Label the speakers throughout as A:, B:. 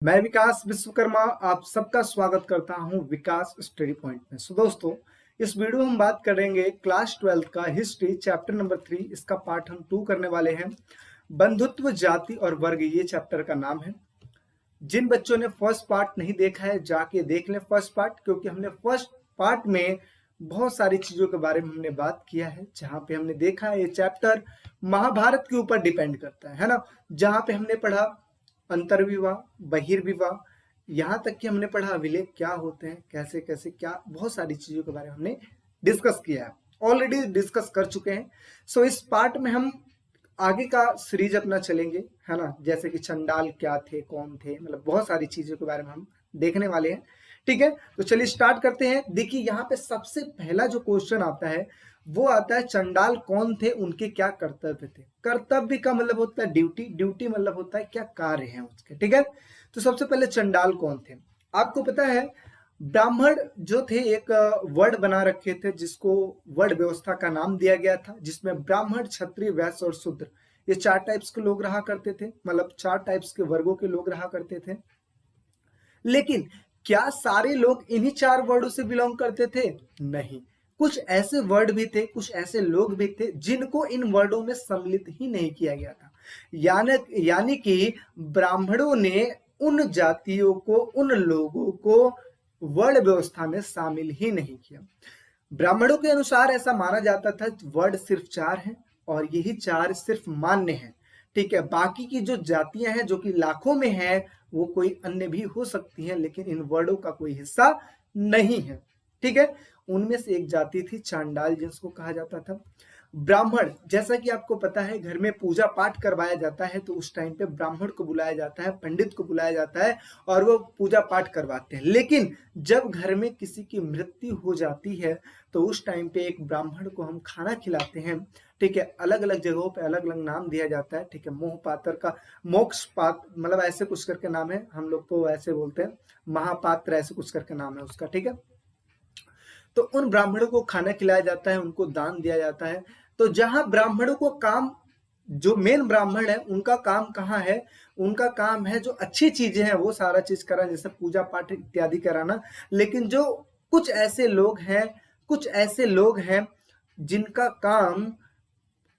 A: मैं विकास विश्वकर्मा आप सबका स्वागत करता हूं विकास स्टडी पॉइंट में। दोस्तों, इस वीडियो में हम बात करेंगे क्लास 12 का हिस्ट्री चैप्टर नंबर 3। इसका पार्ट हम 2 करने वाले हैं। बंधुत्व, जाति और वर्ग ये चैप्टर का नाम है। जिन बच्चों ने फर्स्ट पार्ट नहीं देखा है जाके देख लें फर्स्ट पार्ट, क्योंकि हमने फर्स्ट पार्ट में बहुत सारी चीजों के बारे में हमने बात किया है। जहां पे हमने देखा है ये चैप्टर महाभारत के ऊपर डिपेंड करता है ना। जहां पे हमने पढ़ा अंतर्विवाह, बहिर्विवाह, यहाँ तक कि हमने पढ़ा अभिलेख क्या होते हैं, कैसे कैसे क्या, बहुत सारी चीजों के बारे में हमने डिस्कस किया है, ऑलरेडी डिस्कस कर चुके हैं। इस पार्ट में हम आगे का सीरीज अपना चलेंगे, है ना। जैसे कि चंडाल क्या थे, कौन थे, मतलब बहुत सारी चीजों के बारे में हम देखने वाले हैं। ठीक है, तो चलिए स्टार्ट करते हैं। देखिए यहाँ पे सबसे पहला जो क्वेश्चन आता है वो आता है चंडाल कौन थे, उनके क्या कर्तव्य थे। कर्तव्य का मतलब होता है ड्यूटी, ड्यूटी मतलब होता है क्या कार्य है उसके। ठीक है, तो सबसे पहले चंडाल कौन थे। आपको पता है ब्राह्मण जो थे एक वर्ड बना रखे थे जिसको वर्ड व्यवस्था का नाम दिया गया था, जिसमें ब्राह्मण, क्षत्रिय, वैश्य और शूद्र ये 4 टाइप्स के लोग रहा करते थे, मतलब 4 टाइप्स के वर्गों के लोग रहा करते थे। लेकिन क्या सारे लोग इन्हीं 4 वर्डों से बिलोंग करते थे? नहीं, कुछ ऐसे वर्ड भी थे, कुछ ऐसे लोग भी थे जिनको इन वर्डों में सम्मिलित ही नहीं किया गया था। यानी कि ब्राह्मणों ने उन जातियों को, उन लोगों को वर्ण व्यवस्था में शामिल ही नहीं किया। ब्राह्मणों के अनुसार ऐसा माना जाता था वर्ड सिर्फ 4 हैं और यही 4 सिर्फ मान्य हैं। ठीक है, बाकी की जो जातियां हैं जो कि लाखों में हैं वो कोई अन्य भी हो सकती हैं, लेकिन इन वर्डों का कोई हिस्सा नहीं है। ठीक है, उनमें से एक जाति थी चांडाल, जिसको कहा जाता था ब्राह्मण। जैसा कि आपको पता है घर में पूजा पाठ करवाया जाता है तो उस टाइम पे ब्राह्मण को बुलाया जाता है, पंडित को बुलाया जाता है और वो पूजा पाठ करवाते हैं। लेकिन जब घर में किसी की मृत्यु हो जाती है तो उस टाइम पे एक ब्राह्मण को हम खाना खिलाते हैं। ठीक है, अलग अलग जगहों पे अलग अलग नाम दिया जाता है। ठीक है, मोह पात्र का मोक्ष पात्र, मतलब ऐसे कुछ करके नाम है, हम लोग तो ऐसे बोलते हैं, महापात्र ऐसे कुछ करके नाम है उसका। ठीक है, तो उन ब्राह्मणों को खाना खिलाया जाता है, उनको दान दिया जाता है। तो जहां ब्राह्मणों को काम, जो मेन ब्राह्मण है उनका काम कहाँ है, उनका काम है जो अच्छी चीजें हैं वो सारा चीज कराना, जैसे पूजा पाठ इत्यादि कराना। लेकिन जो कुछ ऐसे लोग हैं, कुछ ऐसे लोग हैं जिनका काम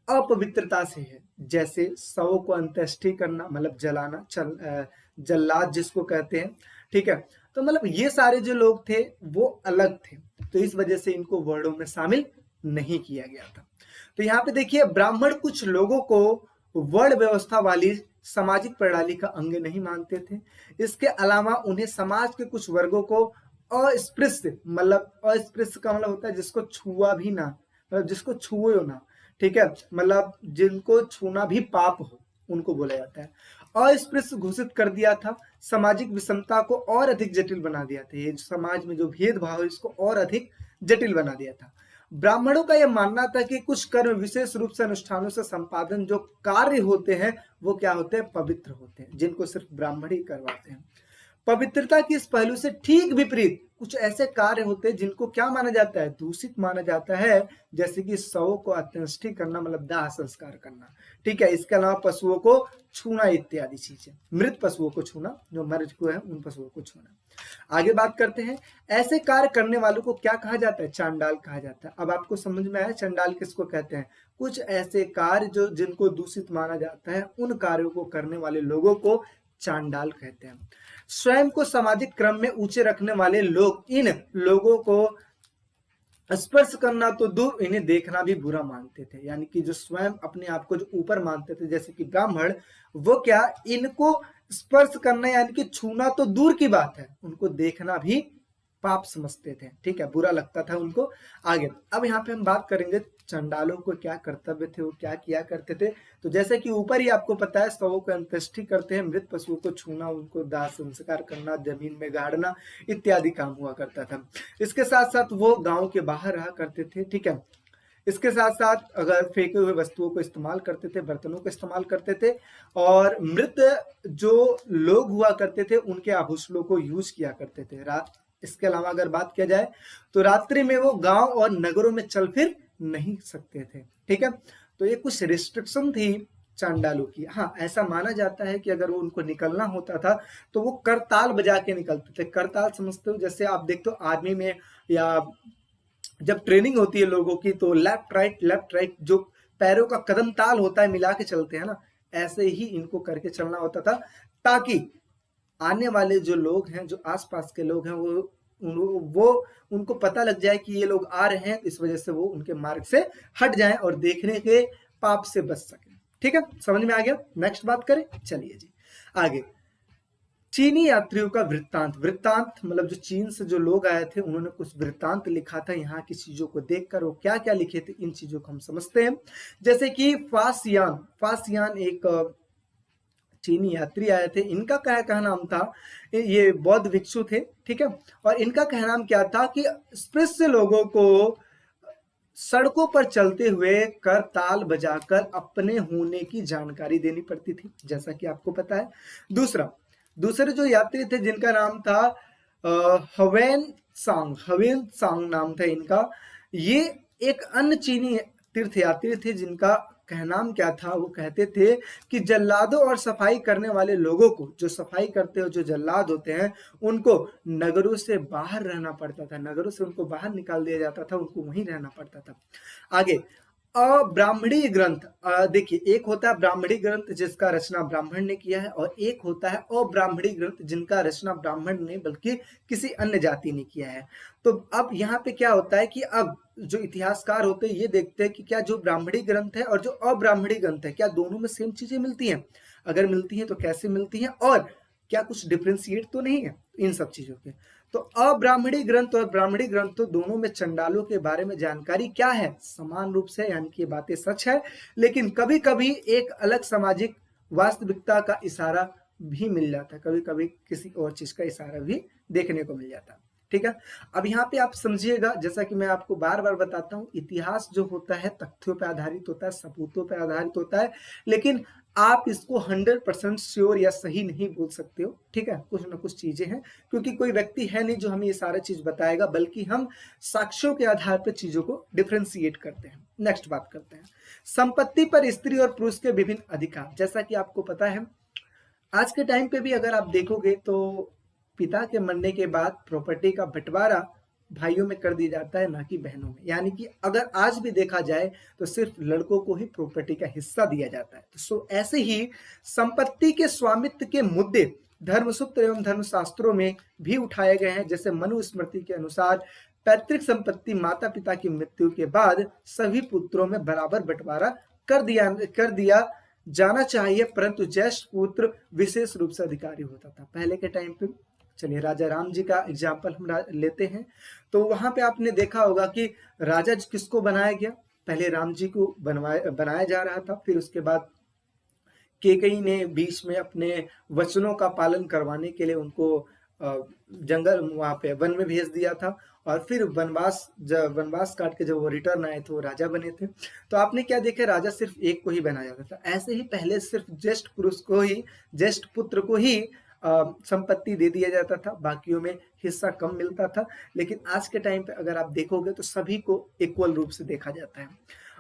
A: अपवित्रता से है, जैसे शव को अंत्येष्टि करना, मतलब जलाना, जल्लाद जिसको कहते हैं। ठीक है, तो मतलब ये सारे जो लोग थे वो अलग थे, तो इस वजह से इनको वर्णों में शामिल नहीं किया गया था। तो यहाँ पे देखिए ब्राह्मण कुछ लोगों को वर्ण व्यवस्था वाली सामाजिक प्रणाली का अंग नहीं मानते थे। इसके अलावा उन्हें समाज के कुछ वर्गों को अस्पृश्य, मतलब अस्पृश्य का मतलब होता है जिसको छुआ भी ना, मतलब जिसको छुओ ना। ठीक है, मतलब जिनको छूना भी पाप हो उनको बोला जाता है। अस्पृश्य घोषित कर दिया था, सामाजिक विषमता को और अधिक जटिल बना दिया था। ये समाज में जो भेदभाव है इसको और अधिक जटिल बना दिया था। ब्राह्मणों का यह मानना था कि कुछ कर्म विशेष रूप से अनुष्ठानों से संपादन जो कार्य होते हैं वो क्या होते हैं, पवित्र होते हैं, जिनको सिर्फ ब्राह्मण ही करवाते हैं। पवित्रता की इस पहलू से ठीक विपरीत कुछ ऐसे कार्य होते हैं जिनको क्या माना जाता है, दूषित माना जाता है, जैसे कि शवों को अंत्येष्टि करना, मतलब दाह संस्कार करना। ठीक है, इसके अलावा पशुओं को छूना इत्यादि चीजें, मृत पशुओं को छूना, जो मर चुके हैं उन पशुओं को छूना। आगे बात करते हैं, ऐसे कार्य करने वालों को क्या कहा जाता है, चांडाल कहा जाता है। अब आपको समझ में आया चांडाल किसको कहते हैं। कुछ ऐसे कार्य जो जिनको दूषित माना जाता है उन कार्यों को करने वाले लोगों को चांडाल कहते हैं। स्वयं को सामाजिक क्रम में ऊंचे रखने वाले लोग इन लोगों को स्पर्श करना तो दूर, इन्हें देखना भी बुरा मानते थे। यानी कि जो स्वयं अपने आप को जो ऊपर मानते थे, जैसे कि ब्राह्मण, वो क्या, इनको स्पर्श करना यानी कि छूना तो दूर की बात है, उनको देखना भी पाप समझते थे। ठीक है, बुरा लगता था उनको। आगे अब यहाँ पे हम बात करेंगे चंडालों को क्या कर्तव्य थे, वो क्या किया करते थे। तो जैसे कि ऊपर ही आपको पता है शवों को अंत्येष्टि करते हैं, मृत पशुओं को छूना, उनको दाह संस्कार करना, जमीन में गाड़ना इत्यादि काम हुआ करता था। इसके साथ साथ वो गांव के बाहर रहा करते थे। ठीक है, इसके साथ साथ अगर फेंके हुए वस्तुओं को इस्तेमाल करते थे, बर्तनों को इस्तेमाल करते थे, और मृत जो लोग हुआ करते थे उनके आभूषणों को यूज किया करते थे। इसके अलावा अगर बात किया जाए तो रात्रि में वो गांव और नगरों में चल फिर नहीं सकते थे। ठीक है, तो ये कुछ रिस्ट्रिक्शन थी चांडालों की। हाँ, ऐसा माना जाता है कि अगर वो उनको निकलना होता था तो वो करताल बजा के निकलते थे। करताल समझते हो, जैसे आप देखते हो आर्मी में या जब ट्रेनिंग होती है लोगों की तो लेफ्ट राइट जो पैरों का कदम ताल होता है मिला के चलते हैं ना, ऐसे ही इनको करके चलना होता था, ताकि आने वाले जो लोग हैं, जो आसपास के लोग हैं, वो उनको पता लग जाए कि ये लोग आ रहे हैं, इस वजह से वो उनके मार्ग से हट जाएं और देखने के पाप से बच सकें। ठीक है, समझ में आ गया। नेक्स्ट बात करें, चलिए जी आगे। चीनी यात्रियों का वृत्तांत। वृत्तांत मतलब जो चीन से जो लोग आए थे उन्होंने कुछ वृत्तांत लिखा था यहाँ की चीजों को देखकर। वो क्या क्या लिखे थे इन चीजों को हम समझते हैं। जैसे कि फासियान एक चीनी यात्री आए थे। इनका क्या नाम था, ये बौद्ध भिक्षु थे, ठीक है। और इनका कहनाम क्या था कि स्पृश्य लोगों को सड़कों पर चलते हुए करताल बजाकर अपने होने की जानकारी देनी पड़ती थी, जैसा कि आपको पता है। दूसरे जो यात्री थे जिनका नाम था हवेन सांग नाम था इनका। ये एक अन्य चीनी तीर्थयात्री थे जिनका कहनाम क्या था, वो कहते थे कि जल्लादों और सफाई करने वाले लोगों को, जो सफाई करते हो, जो जल्लाद होते हैं, उनको नगरों से बाहर रहना पड़ता था। नगरों से उनको बाहर निकाल दिया जाता था, उनको वहीं रहना पड़ता था। आगे अब्राह्मणी ग्रंथ। देखिए, एक होता है ब्राह्मणी ग्रंथ जिसका रचना ब्राह्मण ने किया है, और एक होता है अब्राह्मणी ग्रंथ जिनका रचना ब्राह्मण ने बल्कि किसी अन्य जाति ने किया है। तो अब यहाँ पे क्या होता है कि अब जो इतिहासकार होते हैं ये देखते हैं कि क्या जो ब्राह्मणी ग्रंथ है और जो अब्राह्मणी ग्रंथ है, क्या दोनों में सेम चीजें मिलती हैं। अगर मिलती हैं तो कैसे मिलती हैं, और क्या कुछ डिफ्रेंशिएट तो नहीं है इन सब चीजों के। तो अब्राह्मणी ग्रंथ और ब्राह्मणी ग्रंथ तो दोनों में चंडालों के बारे में जानकारी क्या है, समान रूप से, यानी कि ये बातें सच है, लेकिन कभी कभी एक अलग सामाजिक वास्तविकता का इशारा भी मिल जाता है, कभी कभी किसी और चीज का इशारा भी देखने को मिल जाता है। ठीक है, अब यहाँ पे आप समझिएगा, जैसा कि मैं आपको बार बार बताता हूँ, इतिहास जो होता है तथ्यों पर आधारित होता है, सबूतों पर आधारित होता है, लेकिन आप इसको 100% श्योर या सही नहीं बोल सकते हो। ठीक है, कुछ ना कुछ चीजें हैं, क्योंकि कोई व्यक्ति है नहीं जो हमें ये सारा चीज बताएगा, बल्कि हम साक्ष्यों के आधार पर चीजों को डिफ्रेंशिएट करते हैं। नेक्स्ट बात करते हैं, संपत्ति पर स्त्री और पुरुष के विभिन्न अधिकार। जैसा कि आपको पता है, आज के टाइम पे भी अगर आप देखोगे तो पिता के मरने के बाद प्रॉपर्टी का बंटवारा भाइयों में कर दिया जाता है, ना कि बहनों में। यानी कि अगर आज भी देखा जाए तो सिर्फ लड़कों को ही प्रॉपर्टी का हिस्सा दिया जाता है। तो ऐसे ही संपत्ति के स्वामित्व के मुद्दे धर्मसूत्र एवं धर्मशास्त्रों में भी उठाए गए हैं। जैसे मनुस्मृति के अनुसार पैतृक संपत्ति माता पिता की मृत्यु के बाद सभी पुत्रों में बराबर बंटवारा कर दिया जाना चाहिए, परंतु ज्येष्ठ पुत्र विशेष रूप से अधिकारी होता था पहले के टाइम पे। चलिए राजा राम जी का एग्जाम्पल हम लेते हैं। तो वहां पे आपने देखा होगा कि राजा किसको बनाया गया, पहले राम जी को बनाया जा रहा था, फिर उसके बाद कैकेयी ने बीच में अपने वचनों का पालन करवाने के लिए उनको जंगल वहां पे वन में भेज दिया था, और फिर वनवास काट के जब वो रिटर्न आए तो वो राजा बने थे। तो आपने क्या देखा, राजा सिर्फ एक को ही बनाया जाता था। ऐसे ही पहले सिर्फ ज्येष्ठ पुत्र को ही संपत्ति दे दिया जाता था, बाकियों में हिस्सा कम मिलता था। लेकिन आज के टाइम पे अगर आप देखोगे तो सभी को इक्वल रूप से देखा जाता है।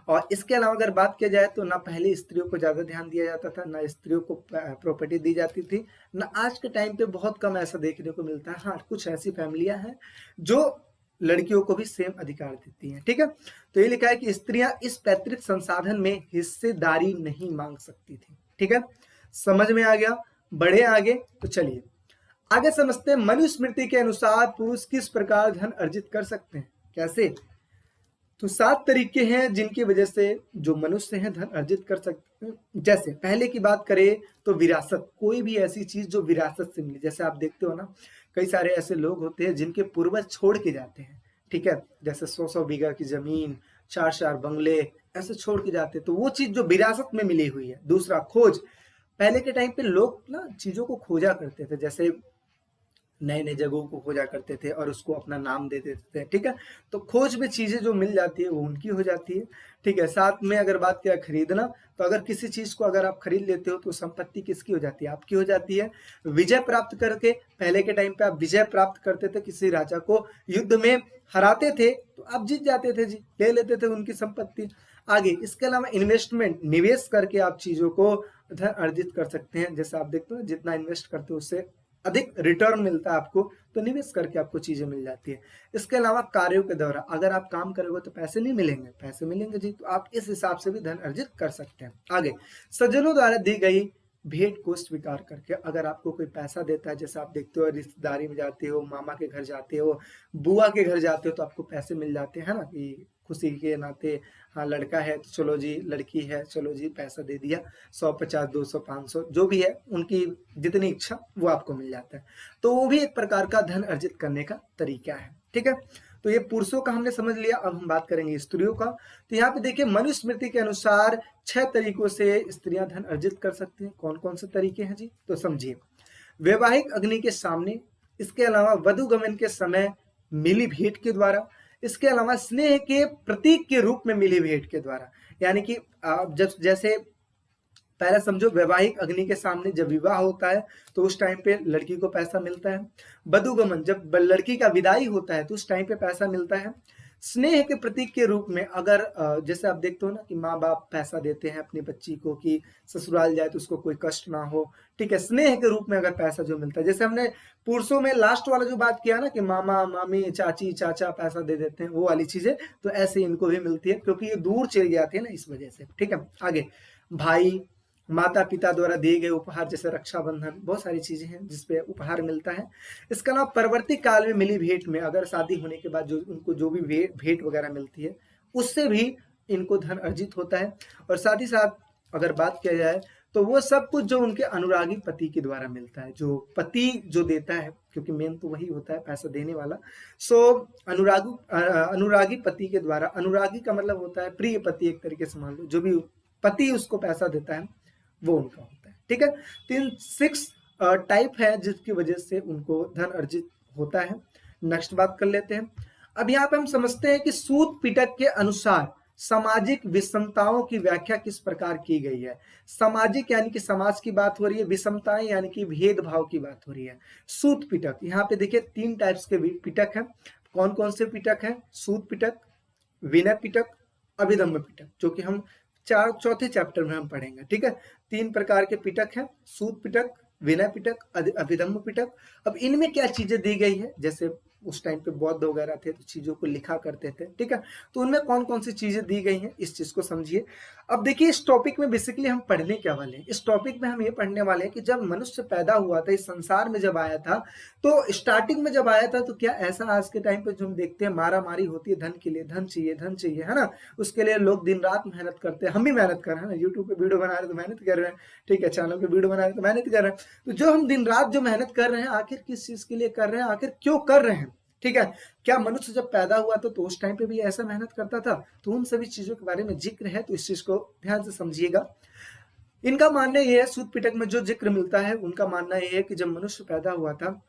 A: और इसके अलावा अगर बात किया जाए तो ना पहले स्त्रियों को ज्यादा ध्यान दिया जाता था, ना स्त्रियों को प्रॉपर्टी दी जाती थी, ना आज के टाइम पे बहुत कम ऐसा देखने को मिलता है। हाँ, कुछ ऐसी फैमिलियां हैं जो लड़कियों को भी सेम अधिकार देती हैं। ठीक है, तो ये लिखा है कि स्त्रियां इस पैतृक संसाधन में हिस्सेदारी नहीं मांग सकती थी। ठीक है, समझ में आ गया। बढ़े आगे, तो चलिए आगे समझते हैं। मनुस्मृति के अनुसार पुरुष किस प्रकार धन अर्जित कर सकते हैं, कैसे। तो 7 तरीके हैं जिनकी वजह से जो मनुष्य हैं धन अर्जित कर सकते हैं। जैसे पहले की बात करें तो विरासत, कोई भी ऐसी चीज जो विरासत से मिले। जैसे आप देखते हो ना, कई सारे ऐसे लोग होते हैं जिनके पूर्वज छोड़ के जाते हैं, ठीक है, जैसे 100 बीघा की जमीन, 4 बंगले ऐसे छोड़ के जाते हैं, तो वो चीज जो विरासत में मिली हुई है। दूसरा, खोज। पहले के टाइम पे लोग ना चीजों को खोजा करते थे, जैसे नए नए जगहों को खोजा करते थे और उसको अपना नाम दे देते थे। ठीक है, तो खोज में चीजें जो मिल जाती है वो उनकी हो जाती है। ठीक है, साथ में अगर बात किया खरीदना, तो अगर किसी चीज को अगर आप खरीद लेते हो तो संपत्ति किसकी हो जाती है, आपकी हो जाती है। विजय प्राप्त करके, पहले के टाइम पे आप विजय प्राप्त करते थे, किसी राजा को युद्ध में हराते थे तो आप जीत जाते थे जी, ले लेते थे उनकी संपत्ति। आगे इसके अलावा इन्वेस्टमेंट, निवेश करके आप चीजों को धन अर्जित कर सकते हैं। जैसे आप देखते हो जितना इन्वेस्ट करते हो उससे अधिक रिटर्न मिलता है आपको, तो निवेश करके आपको चीजें मिल जाती है। इसके अलावा कार्यों के द्वारा, अगर आप काम करोगे तो पैसे नहीं मिलेंगे, पैसे मिलेंगे जी, तो आप इस हिसाब से भी धन अर्जित कर सकते हैं। आगे सज्जनों द्वारा दी गई भेंट को स्वीकार करके, अगर आपको कोई पैसा देता है, जैसे आप देखते हो रिश्तेदारी में जाते हो, मामा के घर जाते हो, बुआ के घर जाते हो, तो आपको पैसे मिल जाते हैं ना, कि खुशी के नाते, हाँ लड़का है तो चलो जी, लड़की है चलो जी, पैसा दे दिया, 100, 50, 200, 500 जो भी है, उनकी जितनी इच्छा वो आपको मिल जाता है। तो वो भी एक प्रकार का धन अर्जित करने का तरीका है। ठीक है, तो ये पुरुषों का हमने समझ लिया। अब हम बात करेंगे स्त्रियों का। तो यहाँ पे देखिए मनुस्मृति के अनुसार 6 तरीकों से स्त्रियां धन अर्जित कर सकती हैं। कौन कौन से तरीके हैं जी, तो समझिए। वैवाहिक अग्नि के सामने, इसके अलावा वधु गमन के समय मिली भेंट के द्वारा, इसके अलावा स्नेह के प्रतीक के रूप में मिली भेंट के द्वारा, यानी कि जब जैसे पहले समझो वैवाहिक अग्नि के सामने जब विवाह होता है तो उस टाइम पे लड़की को पैसा मिलता है। वधुगमन, जब लड़की का विदाई होता है तो उस टाइम पे पैसा मिलता है। स्नेह के प्रतीक के रूप में, अगर जैसे आप देखते हो ना कि माँ बाप पैसा देते हैं अपनी बच्ची को कि ससुराल जाए तो उसको कोई कष्ट ना हो, ठीक है, स्नेह के रूप में अगर पैसा जो मिलता है, जैसे हमने पुरुषों में लास्ट वाला जो बात किया ना कि मामा मामी चाची चाचा पैसा दे देते हैं, वो वाली चीजें, तो ऐसे इनको भी मिलती है क्योंकि ये दूर चली जाती है ना, इस वजह से। ठीक है, आगे भाई माता पिता द्वारा दिए गए उपहार, जैसे रक्षाबंधन, बहुत सारी चीजें हैं जिसपे उपहार मिलता है। इसके अलावा परवर्ती काल में मिली भेंट में, अगर शादी होने के बाद जो उनको जो भी भेंट वगैरह मिलती है उससे भी इनको धन अर्जित होता है। और साथ ही साथ अगर बात किया जाए तो वो सब कुछ जो उनके अनुरागी पति के द्वारा मिलता है, जो पति जो देता है, क्योंकि मेन तो वही होता है पैसा देने वाला। सो अनुरागी पति के द्वारा, अनुरागी का मतलब होता है प्रिय पति, एक तरीके से मान लो जो भी पति उसको पैसा देता है वो उनका होता है। ठीक है, 6 टाइप है जिसकी वजह से उनको धन अर्जित होता है। नेक्स्ट बात कर लेते हैं। अब यहाँ पे हम समझते हैं कि सूत पिटक के अनुसार सामाजिक विषमताओं की व्याख्या किस प्रकार की गई है। सामाजिक यानी कि समाज की बात हो रही है, विषमताएं यानी कि भेदभाव की बात हो रही है। सूत पिटक, यहाँ पे देखिए 3 टाइप्स के पिटक है। कौन कौन से पिटक है? सूत पिटक, विनय पिटक, अभिधम्म पिटक, जो कि हम चौथे चैप्टर में हम पढ़ेंगे। ठीक है, 3 प्रकार के पिटक हैं, सूत पिटक, विनय पिटक, अभिधम्म पिटक। अब इनमें क्या चीजें दी गई है, जैसे उस टाइम पे बौद्ध वगैरह थे तो चीजों को लिखा करते थे। ठीक है, तो उनमें कौन कौन सी चीजें दी गई हैं, इस चीज को समझिए। अब देखिए इस टॉपिक में बेसिकली हम पढ़ने क्या वाले हैं, इस टॉपिक में हम ये पढ़ने वाले हैं कि जब मनुष्य पैदा हुआ था, इस संसार में जब आया था, तो स्टार्टिंग में जब आया था तो क्या ऐसा आज के टाइम पे जो हम देखते हैं मारा मारी होती है धन के लिए, धन चाहिए है ना, उसके लिए लोग दिन रात मेहनत करते हैं। हम भी मेहनत कर रहे हैं ना, यूट्यूब पे वीडियो बना रहे तो मेहनत कर रहे हैं, ठीक है, चैनल पे वीडियो बना रहे तो मेहनत कर रहे हैं। तो जो हम दिन रात जो मेहनत कर रहे हैं, आखिर किस चीज के लिए कर रहे हैं, आखिर क्यों कर रहे हैं? ठीक है, क्या मनुष्य जब पैदा हुआ था तो उस टाइम पे भी ऐसा मेहनत करता था? तो उन सभी चीजों के बारे में जिक्र है, तो इस चीज को ध्यान से समझिएगा। इनका मानना यह है, सूत पिटक में जो जिक्र मिलता है उनका मानना यह है कि जब मनुष्य पैदा हुआ था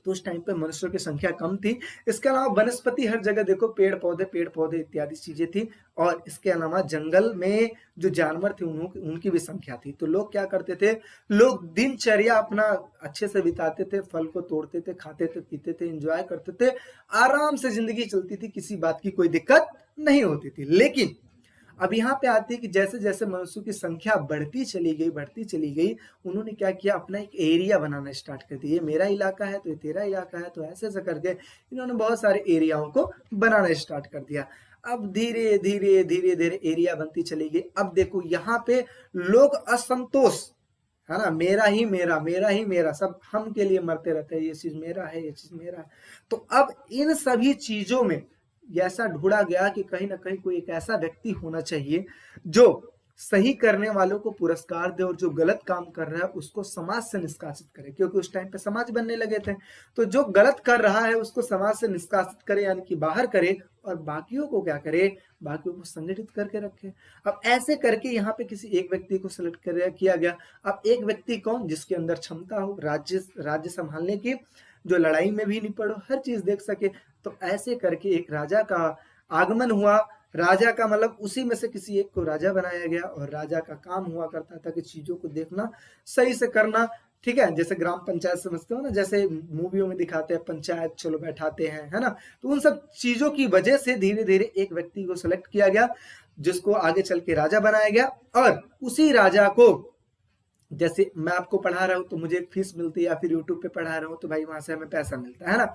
A: तो उस टाइम पे मनुष्यों की संख्या कम थी। इसके अलावा वनस्पति हर जगह देखो पेड़ पौधे इत्यादि चीजें थी, और इसके अलावा जंगल में जो जानवर थे उनकी भी संख्या थी। तो लोग क्या करते थे, लोग दिनचर्या अपना अच्छे से बिताते थे, फल को तोड़ते थे, खाते थे, पीते थे, एंजॉय करते थे, आराम से जिंदगी चलती थी, किसी बात की कोई दिक्कत नहीं होती थी। लेकिन अब यहाँ पे आती है कि जैसे जैसे मनुष्यों की संख्या बढ़ती चली गई, उन्होंने क्या किया, अपना एक एरिया बनाना स्टार्ट कर दिया। ये मेरा इलाका है तो ये तेरा इलाका है, तो ऐसे ऐसे करके इन्होंने बहुत सारे एरियाओं को बनाना स्टार्ट कर दिया। अब धीरे धीरे एरिया बनती चली गई। अब देखो यहाँ पे लोग असंतोष, है ना, मेरा ही मेरा, सब हम के लिए मरते रहते हैं, ये चीज मेरा है, ये चीज मेरा है। तो अब इन सभी चीजों में ऐसा ढूंढा गया कि कहीं ना कहीं कोई एक ऐसा व्यक्ति होना चाहिए जो सही करने वालों को पुरस्कार दे और जो गलत काम कर रहा है उसको समाज से निष्कासित करे, क्योंकि उस टाइम पे समाज बनने लगे थे। तो जो गलत कर रहा है उसको समाज से निष्कासित करे, यानी कि बाहर करे, और बाकियों को क्या करे, बाकियों को संगठित करके रखे। अब ऐसे करके यहाँ पे किसी एक व्यक्ति को सिलेक्ट किया गया। अब एक व्यक्ति कौन, जिसके अंदर क्षमता हो राज्य संभालने की, जो लड़ाई में भी निपट हो, हर चीज देख सके। तो ऐसे करके एक राजा का आगमन हुआ। राजा का मतलब उसी में से किसी एक को राजा बनाया गया, और राजा का काम हुआ करता था कि चीजों को देखना, सही से करना। ठीक है, जैसे ग्राम पंचायत समझते हो ना, जैसे मूवियों में दिखाते हैं पंचायत चलो बैठाते हैं, है ना। तो उन सब चीजों की वजह से धीरे धीरे एक व्यक्ति को सेलेक्ट किया गया। जिसको आगे चल के राजा बनाया गया। और उसी राजा को, जैसे मैं आपको पढ़ा रहा हूं तो मुझे एक फीस मिलती है, या फिर यूट्यूब पे पढ़ा रहा हूं तो भाई वहां से हमें पैसा मिलता है ना।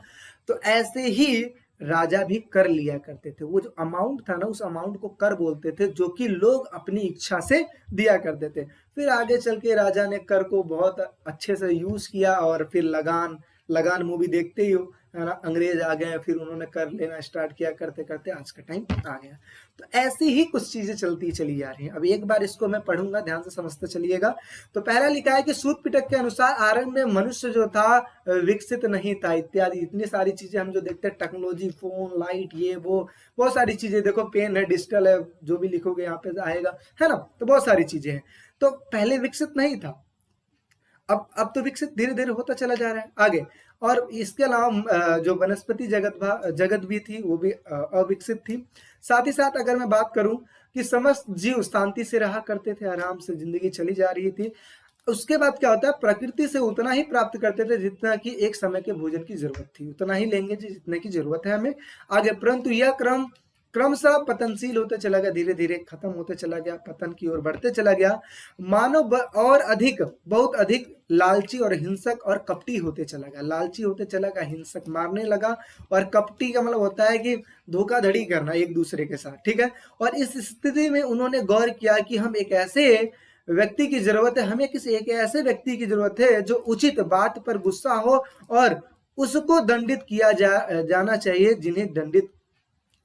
A: तो ऐसे ही राजा भी कर लिया करते थे। वो जो अमाउंट था ना, उस अमाउंट को कर बोलते थे, जो कि लोग अपनी इच्छा से दिया करते थे। फिर आगे चल के राजा ने कर को बहुत अच्छे से यूज किया, और फिर लगान मूवी देखते ही हो, है ना, अंग्रेज आ गए, फिर उन्होंने कर लेना स्टार्ट किया, करते करते आज का टाइम आ गया। तो ऐसी ही कुछ चीजें चलती चली जा रही हैं। अब एक बार इसको मैं पढ़ूंगा, ध्यान से समझते चलिएगा। तो पहला लिखा है कि सूत पिटक के अनुसार आरंभ में मनुष्य जो था विकसित नहीं था, इत्यादि इतनी सारी चीजें हम जो देखते हैं, टेक्नोलॉजी, फोन, लाइट, ये वो बहुत सारी चीजें, देखो पेन है, डिजिटल है, जो भी लिखोगे यहाँ पे आएगा, है ना। तो बहुत सारी चीजें हैं। तो पहले विकसित नहीं था, अब तो विकसित धीरे धीरे होता चला जा रहा है आगे। और इसके अलावा जो वनस्पति जगत भी थी, वो भी अविकसित थी। साथ ही साथ अगर मैं बात करूं कि समस्त जीव शांति से रहा करते थे, आराम से जिंदगी चली जा रही थी। उसके बाद क्या होता है, प्रकृति से उतना ही प्राप्त करते थे जितना कि एक समय के भोजन की जरूरत थी, उतना ही लेंगे जितने की जरूरत है हमें आगे। परंतु यह क्रमशः पतनशील होते चला गया, धीरे धीरे खत्म होते चला गया, पतन की ओर बढ़ते चला गया। मानव और बहुत अधिक लालची और हिंसक और कपटी होते चला गया, लालची होते चला गया, हिंसक, मारने लगा। और कपटी का मतलब होता है कि धोखाधड़ी करना एक दूसरे के साथ, ठीक है। और इस स्थिति में उन्होंने गौर किया कि हम एक ऐसे व्यक्ति की जरूरत है, हमें किसी एक ऐसे व्यक्ति की जरूरत है जो उचित बात पर गुस्सा हो, और उसको दंडित किया जाना चाहिए,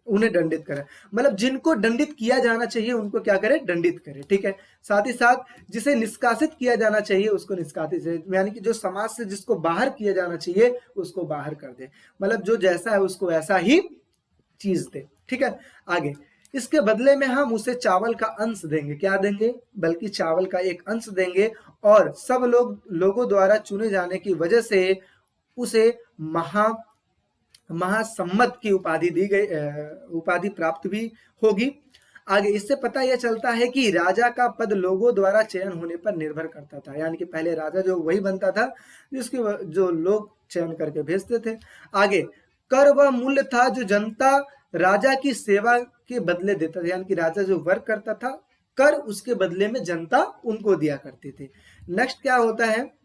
A: उन्हें दंडित करें, मतलब जिनको दंडित किया जाना चाहिए उनको क्या करें, दंडित करें, ठीक है। साथ ही साथ जिसे निष्कासित किया जाना चाहिए उसको निष्कासित, यानी कि जो समाज से जिसको बाहर किया जाना चाहिए उसको बाहर कर दे, मतलब जो जैसा है उसको वैसा ही चीज दे, ठीक है। आगे, इसके बदले में हम उसे चावल का अंश देंगे, क्या देंगे, बल्कि चावल का एक अंश देंगे, और सब लोगों द्वारा चुने जाने की वजह से उसे महासम्मत की उपाधि दी गई, उपाधि प्राप्त भी होगी। आगे, इससे पता यह चलता है कि राजा का पद लोगों द्वारा चयन होने पर निर्भर करता था, यानी कि पहले राजा जो वही बनता था जिसकी जो लोग चयन करके भेजते थे। आगे, कर वह मूल्य था जो जनता राजा की सेवा के बदले देता था, यानी कि राजा जो वर्क करता था, कर उसके बदले में जनता उनको दिया करती थी। नेक्स्ट क्या होता है,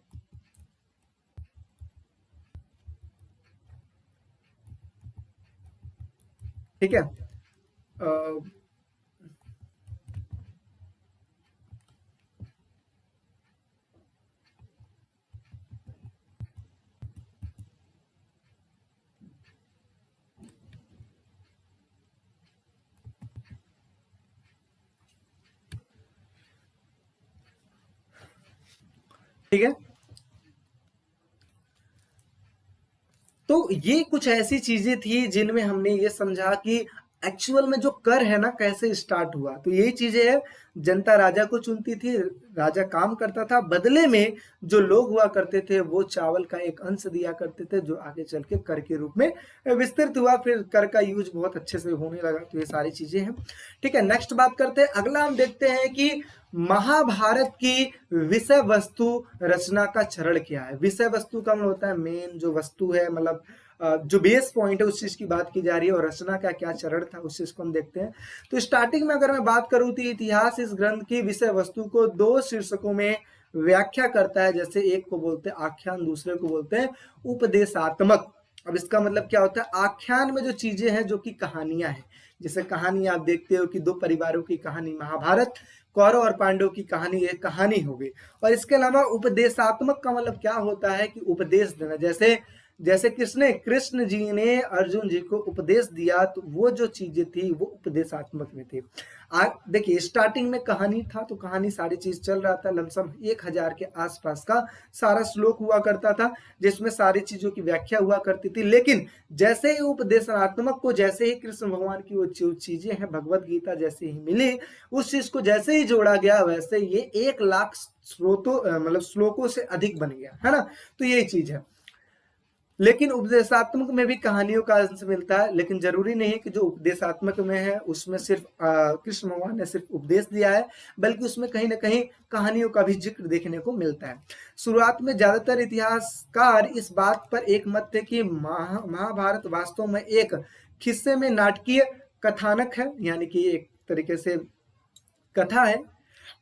A: ठीक है। ठीक है, तो ये कुछ ऐसी चीजें थी जिनमें हमने ये समझा कि एक्चुअल में जो कर है ना कैसे स्टार्ट हुआ। तो यही चीजें है, जनता राजा को चुनती थी, राजा काम करता था, बदले में जो लोग हुआ करते थे वो चावल का एक अंश दिया करते थे, जो आगे चल के कर के रूप में विस्तृत हुआ, फिर कर का यूज बहुत अच्छे से होने लगा। तो ये सारी चीजें हैं, ठीक है। नेक्स्ट बात करते हैं, अगला हम देखते हैं कि महाभारत की विषय वस्तु रचना का चरण क्या है। विषय वस्तु का मतलब होता है मेन जो वस्तु है, मतलब जो बेस पॉइंट है उस चीज की बात की जा रही है, और रचना का क्या चरण था उस चीज को हम देखते हैं। तो स्टार्टिंग में अगर मैं बात करूं तो इतिहास इस ग्रंथ की विषय वस्तु को दो शीर्षकों में व्याख्या करता है, जैसे एक को बोलते हैं आख्यान, दूसरे को बोलते हैं उपदेशात्मक। अब इसका मतलब क्या होता है, आख्यान में जो चीजें हैं जो कि कहानियां हैं, जैसे कहानी आप देखते हो कि दो परिवारों की कहानी, महाभारत, कौरव और पांडव की कहानी, एक कहानी हो गई। और इसके अलावा उपदेशात्मक का मतलब क्या होता है कि उपदेश देना, जैसे कृष्ण जी ने अर्जुन जी को उपदेश दिया, तो वो जो चीजें थी वो उपदेशात्मक में थी। देखिए स्टार्टिंग में कहानी था, तो कहानी सारी चीज चल रहा था, लमसम 1000 के आसपास का सारा श्लोक हुआ करता था, जिसमें सारी चीजों की व्याख्या हुआ करती थी। लेकिन जैसे ही उपदेशात्मक को, जैसे ही कृष्ण भगवान की वो चीजें हैं भगवत गीता जैसे ही मिली, उस चीज को जैसे ही जोड़ा गया, वैसे ये 1,00,000 मतलब श्लोकों से अधिक बन गया, है ना। तो यही चीज है। लेकिन उपदेशात्मक में भी कहानियों का अंश मिलता है, लेकिन जरूरी नहीं कि जो उपदेशात्मक में है उसमें सिर्फ कृष्ण भगवान ने सिर्फ उपदेश दिया है, बल्कि उसमें कहीं ना कहीं कहानियों का भी जिक्र देखने को मिलता है। शुरुआत में ज्यादातर इतिहासकार इस बात पर एक मत थे कि महाभारत वास्तव में एक खिस्से में नाटकीय कथानक है, यानी कि एक तरीके से कथा है,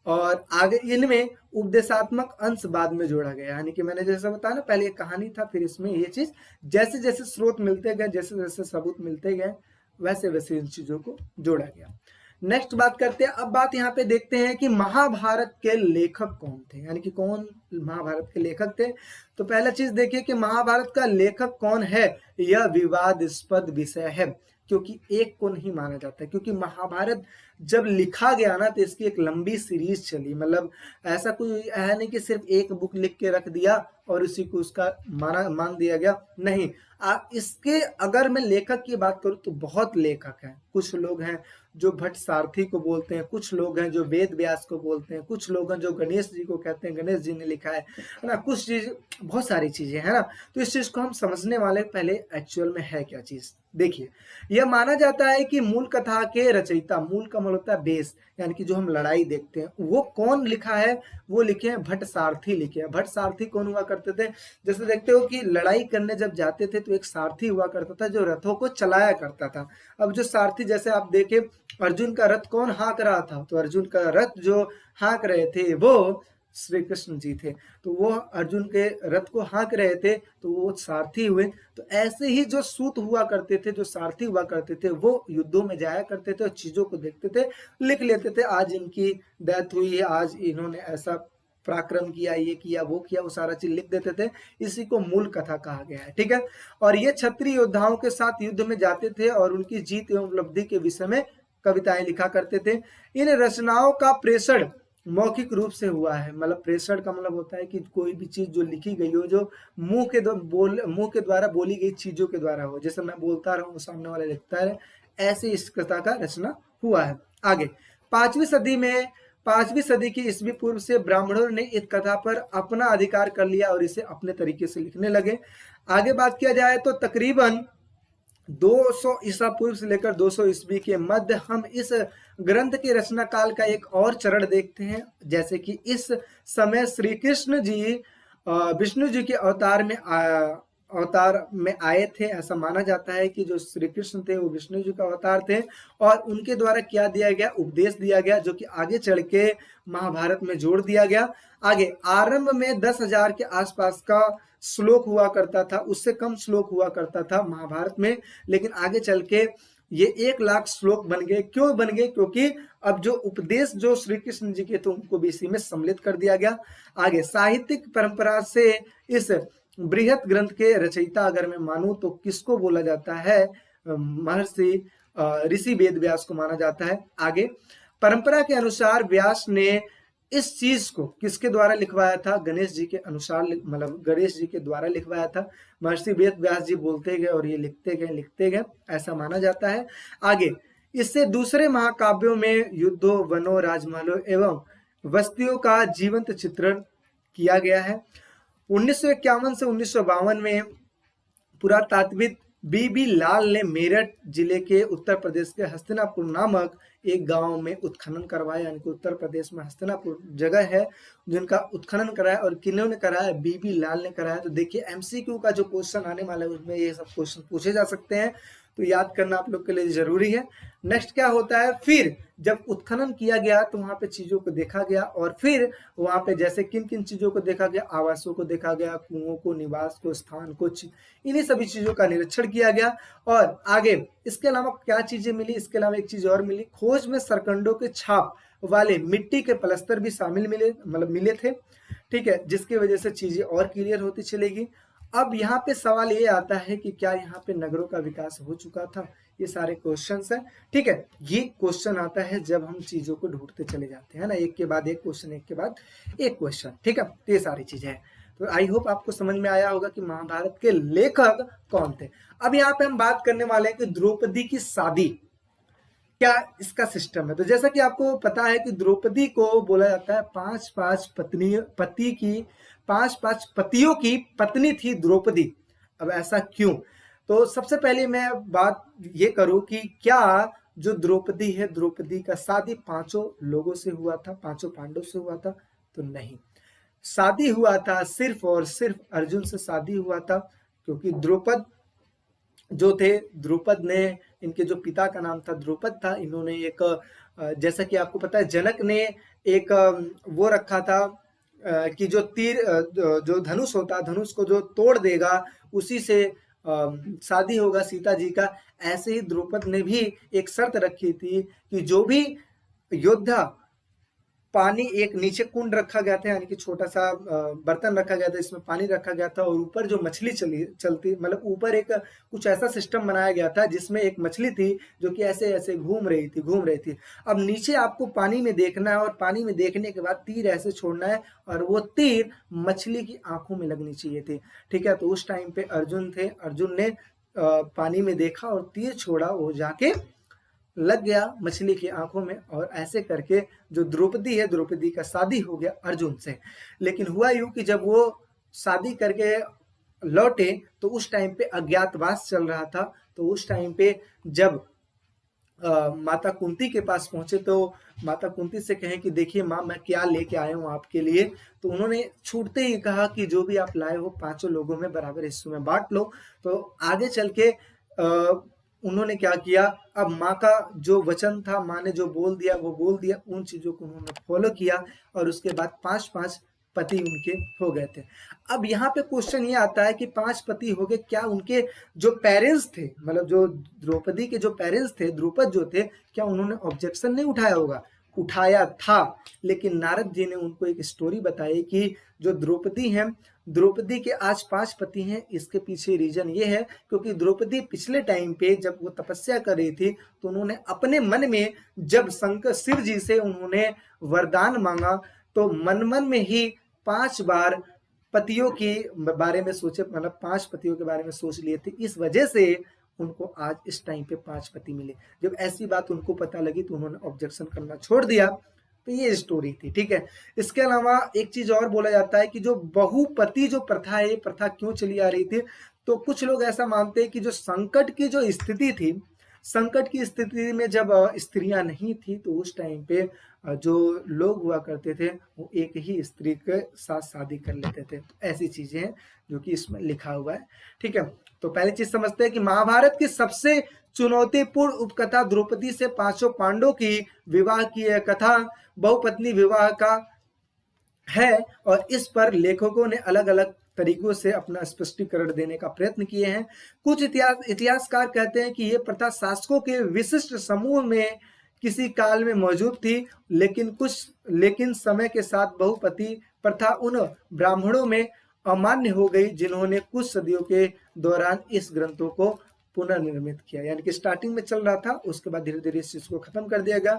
A: और आगे इनमें उपदेशात्मक अंश बाद में जोड़ा गया। यानी कि मैंने जैसे बताया ना, पहले एक कहानी था, फिर इसमें ये चीज जैसे जैसे स्रोत मिलते गए, जैसे जैसे सबूत मिलते गए, वैसे वैसे इन चीजों को जोड़ा गया। नेक्स्ट बात करते हैं। अब बात यहाँ पे देखते हैं कि महाभारत के लेखक कौन थे, यानी कि कौन महाभारत के लेखक थे। तो पहला चीज देखिए कि महाभारत का लेखक कौन है, यह विवादास्पद विषय है, क्योंकि एक को नहीं माना जाता, क्योंकि महाभारत जब लिखा गया ना तो इसकी एक लंबी सीरीज चली। मतलब ऐसा कोई है नहीं कि सिर्फ एक बुक लिख के रख दिया और उसी को उसका मान दिया गया, नहीं। इसके अगर मैं लेखक की बात करूं तो बहुत लेखक हैं। कुछ लोग हैं जो भट्ट सारथी को बोलते हैं, कुछ लोग हैं जो वेद व्यास को बोलते हैं, कुछ लोग हैं जो गणेश जी को कहते हैं, गणेश जी ने लिखा है ना, कुछ चीज, बहुत सारी चीजें है ना। तो इस चीज को हम समझने वाले, पहले एक्चुअल में है क्या चीज देखिए। यह माना जाता है कि मूल कथा के रचयिता, मूल का मतलब होता है बेस, यानी कि जो हम लड़ाई देखते हैं वो कौन लिखा है, वो लिखे हैं भट्ट सारथी लिखे हैं। भट्ट सारथी कौन हुआ करते थे, जैसे देखते हो कि लड़ाई करने जब जाते थे तो एक सारथी हुआ करता था जो रथों को चलाया करता था। अब जो सारथी, जैसे आप देखे अर्जुन का रथ कौन हाँक रहा था, तो अर्जुन का रथ जो हाँक रहे थे वो श्री कृष्ण जी थे, तो वो अर्जुन के रथ को हाँक रहे थे, तो वो सारथी हुए। तो ऐसे ही जो सूत हुआ करते थे, जो सारथी हुआ करते थे, वो युद्धों में जाया करते थे और चीजों को देखते थे, लिख लेते थे, आज इनकी डेथ हुई है, आज इन्होंने ऐसा पराक्रम किया, ये किया, वो किया, वो सारा चीज लिख देते थे। इसी को मूल कथा कहा गया है, ठीक है। और ये क्षत्रिय योद्धाओं के साथ युद्ध में जाते थे और उनकी जीत एवं उपलब्धि के विषय में कविताएं लिखा करते थे। इन रचनाओं का प्रेषण मौखिक रूप से हुआ है। मतलब प्रेषण का मतलब होता है कि कोई भी चीज जो लिखी गई हो, जो मुंह के द्वारा बोली गई चीजों के द्वारा हो, जैसे मैं बोलता रहूं सामने वाला लिखता है, ऐसे इस कथा का रचना हुआ है। आगे 5वीं सदी की ईस्वी पूर्व से ब्राह्मणों ने इस कथा पर अपना अधिकार कर लिया और इसे अपने तरीके से लिखने लगे। आगे बात किया जाए तो तकरीबन 200 ईसा पूर्व से लेकर 200 ईस्वी के मध्य हम इस ग्रंथ के रचना काल का एक और चरण देखते हैं। जैसे कि इस समय श्री कृष्ण जी विष्णु जी के अवतार में आए थे। ऐसा माना जाता है कि जो श्री कृष्ण थे वो विष्णु जी का अवतार थे और उनके द्वारा क्या दिया गया, उपदेश दिया गया, जो कि आगे चढ़ के महाभारत में जोड़ दिया गया। आगे आरंभ में 10,000 के आसपास का श्लोक हुआ करता था, उससे कम श्लोक हुआ करता था महाभारत में, लेकिन आगे चल के ये 1,00,000 श्लोक बन गए। क्यों बन गए, क्योंकि अब जो उपदेश जो श्री कृष्ण जी के थे उनको भी इसी में सम्मिलित कर दिया गया। आगे साहित्यिक परंपरा से इस बृहत ग्रंथ के रचयिता अगर मैं मानूं तो किसको बोला जाता है, महर्षि ऋषि वेद व्यास को माना जाता है। आगे परंपरा के अनुसार व्यास ने इस चीज को किसके द्वारा लिखवाया था, गणेश जी के अनुसार, मतलब गणेश जी के द्वारा लिखवाया था। महर्षि वेद व्यास जी बोलते गए और ये लिखते गए, ऐसा माना जाता है। आगे इससे दूसरे महाकाव्यों में युद्धों, वनों, राजमहलों एवं बस्तियों का जीवंत चित्रण किया गया है। 1951 से 1952 में पुरातात्विद बीबी लाल ने मेरठ जिले के उत्तर प्रदेश के हस्तिनापुर नामक एक गांव में उत्खनन करवाया, यानी कि उत्तर प्रदेश में हस्तिनापुर जगह है जिनका उत्खनन कराया, और किन्होंने कराया, बीबी लाल ने कराया। तो देखिए एमसीक्यू का जो क्वेश्चन आने वाला है उसमें ये सब क्वेश्चन पूछे जा सकते हैं, तो याद करना आप लोग के लिए जरूरी है। नेक्स्ट क्या होता है, फिर जब उत्खनन किया गया तो वहां पे चीजों को देखा गया, और फिर वहां पे जैसे किन किन चीजों को देखा गया, आवासों को देखा गया, कुओं को, निवास को, स्थान को, इन्हीं सभी चीजों का निरीक्षण किया गया। और आगे इसके अलावा क्या चीजें मिली, इसके अलावा एक चीज और मिली, खोज में सरकंडों के छाप वाले मिट्टी के पलस्तर भी शामिल मिले थे, ठीक है, जिसकी वजह से चीजें और क्लियर होती चलेगी। अब यहाँ पे सवाल ये आता है कि क्या यहाँ पे नगरों का विकास हो चुका था, ये सारे क्वेश्चंस हैं, ठीक है। ये क्वेश्चन आता है जब हम चीजों को ढूंढते चले जाते हैं ना, एक के बाद एक क्वेश्चन, एक के बाद एक क्वेश्चन, ठीक है। तो ये सारी चीजें हैं। तो आई होप आपको समझ में आया होगा कि महाभारत के लेखक कौन थे। अब यहाँ पे हम बात करने वाले हैं कि द्रौपदी की शादी क्या इसका सिस्टम है। तो जैसा कि आपको पता है कि द्रौपदी को बोला जाता है पांच पतियों की पत्नी थी द्रौपदी। अब ऐसा क्यों, तो सबसे पहले मैं बात ये करूं कि क्या जो द्रौपदी है, द्रौपदी का शादी 5 लोगों से हुआ था, 5 पांडव से हुआ था, तो नहीं। शादी हुआ था सिर्फ और सिर्फ अर्जुन से शादी हुआ था, क्योंकि द्रौपद जो थे, द्रौपद ने, इनके जो पिता का नाम था द्रौपद था, इन्होंने एक जैसा कि आपको पता है जनक ने एक वो रखा था कि जो तीर जो धनुष होता है, धनुष को जो तोड़ देगा उसी से शादी होगा सीता जी का। ऐसे ही द्रौपद ने भी एक शर्त रखी थी कि जो भी योद्धा, पानी एक नीचे कुंड रखा गया था, यानी कि छोटा सा बर्तन रखा गया था, इसमें पानी रखा गया था और ऊपर जो मछली चलती, मतलब ऊपर एक कुछ ऐसा सिस्टम बनाया गया था जिसमें एक मछली थी जो कि ऐसे ऐसे घूम रही थी। अब नीचे आपको पानी में देखना है और पानी में देखने के बाद तीर ऐसे छोड़ना है और वो तीर मछली की आंखों में लगनी चाहिए थी। ठीक है, तो उस टाइम पे अर्जुन थे, अर्जुन ने पानी में देखा और तीर छोड़ा, वो जाके लग गया मछली की आंखों में और ऐसे करके जो द्रौपदी है, द्रौपदी का शादी हो गया अर्जुन से। लेकिन हुआ यूं कि जब वो शादी करके लौटे तो उस टाइम पे अज्ञातवास चल रहा था। तो उस टाइम पे जब माता कुंती के पास पहुंचे तो माता कुंती से कहें कि देखिए माँ, मैं क्या लेके आया हूँ आपके लिए। तो उन्होंने छूटते ही कहा कि जो भी आप लाए हो 5 लोगों में बराबर हिस्सों में बांट लो। तो आगे चल के उन्होंने क्या किया, अब माँ का जो वचन था, माँ ने जो बोल दिया वो बोल दिया, उन चीजों को उन्होंने फॉलो किया और उसके बाद 5 पति उनके हो गए थे। अब यहाँ पे क्वेश्चन ये आता है कि 5 पति हो गए, क्या उनके जो पेरेंट्स थे, मतलब जो द्रौपदी के जो पेरेंट्स थे, द्रुपद जो थे, क्या उन्होंने ऑब्जेक्शन नहीं उठाया होगा? उठाया था, लेकिन नारद जी ने उनको एक स्टोरी बताई कि जो द्रौपदी है, द्रौपदी के आज 5 पति हैं। इसके पीछे रीजन ये है क्योंकि द्रौपदी पिछले टाइम पे जब वो तपस्या कर रही थी तो उन्होंने अपने मन में जब शंकर शिव जी से उन्होंने वरदान मांगा तो मन में ही 5 बार पतियों के बारे में सोचे, मतलब 5 पतियों के बारे में सोच लिए थे। इस वजह से उनको आज इस टाइम पे 5 पति मिले। जब ऐसी बात उनको पता लगी तो उन्होंने ऑब्जेक्शन करना छोड़ दिया। तो ये स्टोरी थी। ठीक है, इसके अलावा एक चीज और बोला जाता है कि जो बहुपति जो प्रथा है, ये प्रथा क्यों चली आ रही थी? तो कुछ लोग ऐसा मानते हैं कि जो संकट की जो स्थिति थी, संकट की स्थिति में जब स्त्रियां नहीं थी तो उस टाइम पे जो लोग हुआ करते थे वो एक ही स्त्री के साथ शादी कर लेते थे। तो ऐसी चीजें हैं जो कि इसमें लिखा हुआ है। ठीक है, तो पहली चीज समझते हैं कि महाभारत की सबसे चुनौतीपूर्ण उपकथा द्रौपदी से 5 पांडवों की विवाह की यह कथा बहुपत्नी विवाह का है और इस पर लेखकों ने अलग अलग तरीकों से अपना स्पष्टीकरण देने का प्रयत्न किए हैं। कुछ इतिहासकार कहते हैं कि ये प्रथा शासकों के विशिष्ट समूह में किसी काल में मौजूद थी, लेकिन समय के साथ बहुपति प्रथा उन ब्राह्मणों में अमान्य हो गई जिन्होंने कुछ सदियों के दौरान इस ग्रंथों को पुनर्निर्मित किया। यानी कि स्टार्टिंग में चल रहा था, उसके बाद धीरे धीरे इस चीज को खत्म कर दिया गया।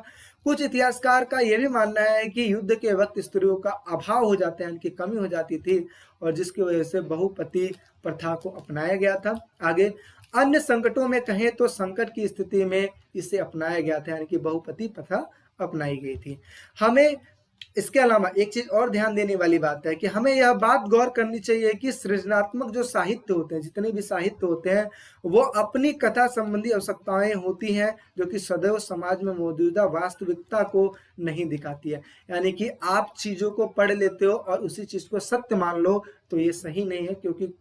A: कुछ इतिहासकार का यह भी मानना है कि युद्ध के वक्त स्त्रियों का अभाव हो जाता है, यानी कि कमी हो जाती थी और जिसकी वजह से बहुपति प्रथा को अपनाया गया था। आगे अन्य संकटों में कहें तो संकट की स्थिति में इसे अपनाया गया था, यानी कि बहुपति प्रथा अपनाई गई थी। हमें इसके अलावा एक चीज और ध्यान देने वाली बात है कि हमें यह बात गौर करनी चाहिए कि सृजनात्मक जो साहित्य होते हैं, जितने भी साहित्य होते हैं, वो अपनी कथा संबंधी आवश्यकताएं होती हैं जो कि सदैव समाज में मौजूदा वास्तविकता को नहीं दिखाती है। यानी कि आप चीजों को पढ़ लेते हो और उसी चीज को सत्य मान लो तो ये सही नहीं है, क्योंकि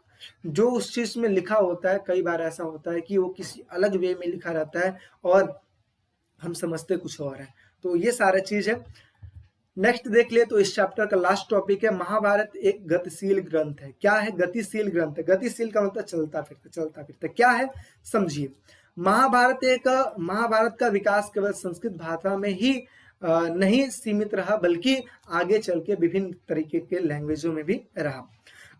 A: जो उस चीज में लिखा होता है, कई बार ऐसा होता है कि वो किसी अलग वे में लिखा रहता है और हम समझते कुछ और है। तो ये सारा चीज है। नेक्स्ट देख ले तो इस चैप्टर का लास्ट टॉपिक है महाभारत एक गतिशील ग्रंथ है। क्या है गतिशील ग्रंथ? है गतिशील का मतलब चलता फिरता। क्या है समझिए। महाभारत का विकास केवल संस्कृत भाषा में ही नहीं सीमित रहा, बल्कि आगे चल के विभिन्न तरीके के लैंग्वेजों में भी रहा।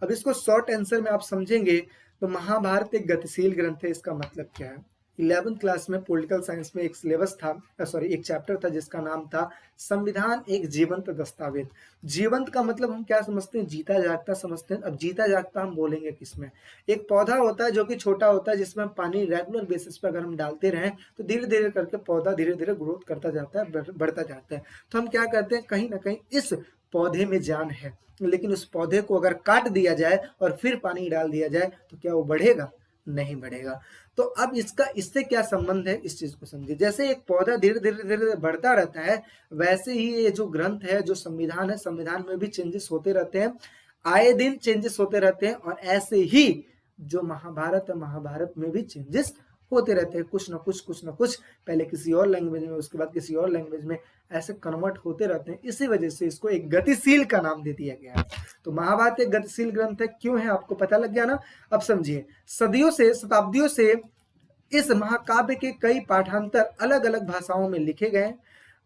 A: अब इसको शॉर्ट आंसर में आप समझेंगे तो महाभारत एक गतिशील ग्रंथ है, इसका मतलब क्या है? 11th क्लास में पॉलिटिकल साइंस में एक सिलेबस था, एक चैप्टर था जिसका नाम था संविधान एक जीवंत दस्तावेज। जीवंत का मतलब हम क्या समझते हैं? जीता जागता समझते हैं। अब जीता जागता हम बोलेंगे किसमें? एक पौधा होता है जो कि छोटा होता है, जिसमें पानी रेगुलर बेसिस पर अगर हम डालते रहें तो धीरे धीरे करके पौधा धीरे धीरे ग्रोथ करता जाता है, बढ़ता जाता है। तो हम क्या करते हैं, कहीं ना कहीं इस पौधे में जान है, लेकिन उस पौधे को अगर काट दिया जाए और फिर पानी डाल दिया जाए तो क्या वो बढ़ेगा? नहीं बढ़ेगा। तो अब इससे क्या संबंध है, इस चीज को समझिए। जैसे एक पौधा धीरे धीरे बढ़ता रहता है, वैसे ही ये जो ग्रंथ है, जो संविधान है, संविधान में भी चेंजेस होते रहते हैं, आए दिन चेंजेस होते रहते हैं। और ऐसे ही जो महाभारत है, महाभारत में भी चेंजेस होते रहते हैं, कुछ ना कुछ पहले किसी और लैंग्वेज में, उसके बाद किसी और लैंग्वेज में, ऐसे कन्वर्ट होते रहते हैं। इसी वजह से इसको एक गतिशील का नाम दे दिया गया है। तो महाभारत एक गतिशील ग्रंथ है, क्यों है आपको पता लग गया ना। अब समझिए, सदियों से, शताब्दियों से इस महाकाव्य के कई पाठांतर अलग अलग भाषाओं में लिखे गए।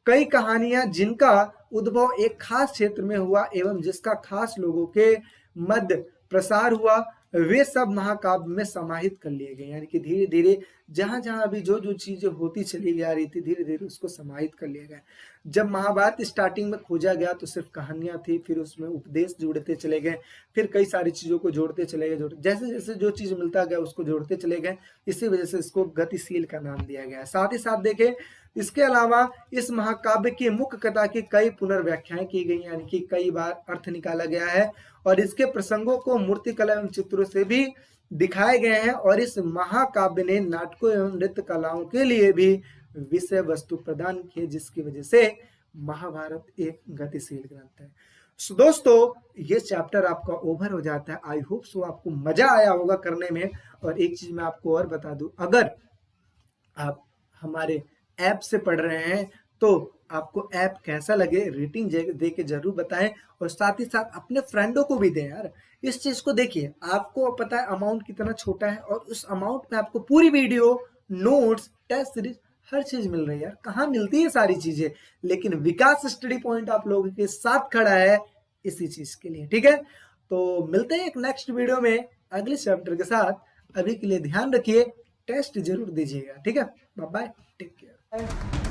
A: कई कहानियां जिनका उद्भव एक खास क्षेत्र में हुआ एवं जिसका खास लोगों के मध्य प्रसार हुआ, वे सब महाकाव्य में समाहित कर लिए गए। यानी कि धीरे धीरे जहां जहां भी जो जो चीजें होती चली जा रही थी, धीरे धीरे उसको समाहित कर लिया गया। जब महाभारत स्टार्टिंग में खोजा गया तो सिर्फ कहानियां थी, फिर उसमें उपदेश जुड़ते चले गए, फिर कई सारी चीजों को जोड़ते चले गए, जैसे जैसे जो चीज मिलता गया उसको जोड़ते चले गए। इसी वजह से इसको गतिशील का नाम दिया गया है। साथ ही साथ देखें, इसके अलावा इस महाकाव्य की मुख्य कथा की कई पुनर्व्याख्याएं की गई, यानी कि कई बार अर्थ निकाला गया है और इसके प्रसंगों को मूर्तिकला एवं चित्रों से भी दिखाए गए हैं। और इस महाकाव्य ने नाटकों एवं नृत्य कलाओं के लिए भी विषय वस्तु प्रदान किए, जिसकी वजह से महाभारत एक गतिशील ग्रंथ है। सो दोस्तों, ये चैप्टर आपका ओवर हो जाता है। आई होप सो आपको मजा आया होगा करने में। और एक चीज मैं आपको और बता दूं, अगर आप हमारे ऐप से पढ़ रहे हैं तो आपको ऐप कैसा लगे रेटिंग दे के जरूर बताएं, और साथ ही साथ अपने फ्रेंडों को भी दें यार। इस चीज को देखिए, आपको पता है अमाउंट कितना छोटा है, और उस अमाउंट में आपको पूरी वीडियो, नोट्स, टेस्ट सीरीज, हर चीज मिल रही है यार। कहाँ मिलती है सारी चीजें, लेकिन विकास स्टडी पॉइंट आप लोगों के साथ खड़ा है इसी चीज के लिए। ठीक है, तो मिलते हैं एक नेक्स्ट वीडियो में अगले चैप्टर के साथ। अभी के लिए ध्यान रखिए, टेस्ट जरूर दीजिएगा। ठीक है, बाय बाय, टेक केयर।